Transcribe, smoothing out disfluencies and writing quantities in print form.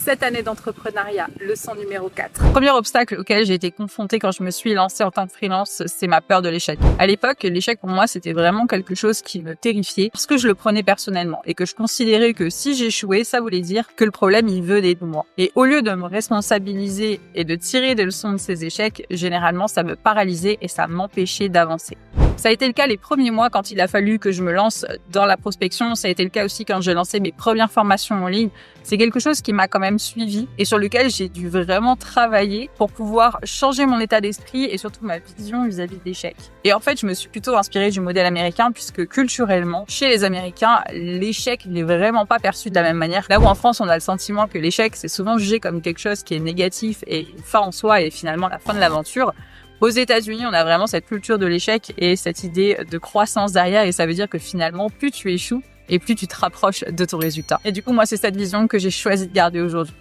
Cette année d'entrepreneuriat, leçon numéro 4. Premier obstacle auquel j'ai été confrontée quand je me suis lancée en tant que freelance, c'est ma peur de l'échec. À l'époque, l'échec pour moi, c'était vraiment quelque chose qui me terrifiait parce que je le prenais personnellement et que je considérais que si j'échouais, ça voulait dire que le problème, il venait de moi. Et au lieu de me responsabiliser et de tirer des leçons de ces échecs, généralement, ça me paralysait et ça m'empêchait d'avancer. Ça a été le cas les premiers mois quand il a fallu que je me lance dans la prospection. Ça a été le cas aussi quand j'ai lancé mes premières formations en ligne. C'est quelque chose qui m'a quand même suivi et sur lequel j'ai dû vraiment travailler pour pouvoir changer mon état d'esprit et surtout ma vision vis-à-vis de l'échec. Et en fait, je me suis plutôt inspirée du modèle américain puisque culturellement, chez les Américains, l'échec n'est vraiment pas perçu de la même manière. Là où en France, on a le sentiment que l'échec, c'est souvent jugé comme quelque chose qui est négatif et une fin en soi et finalement la fin de l'aventure. Aux États-Unis, on a vraiment cette culture de l'échec et cette idée de croissance derrière et ça veut dire que finalement, plus tu échoues et plus tu te rapproches de ton résultat. Et du coup, moi, c'est cette vision que j'ai choisi de garder aujourd'hui.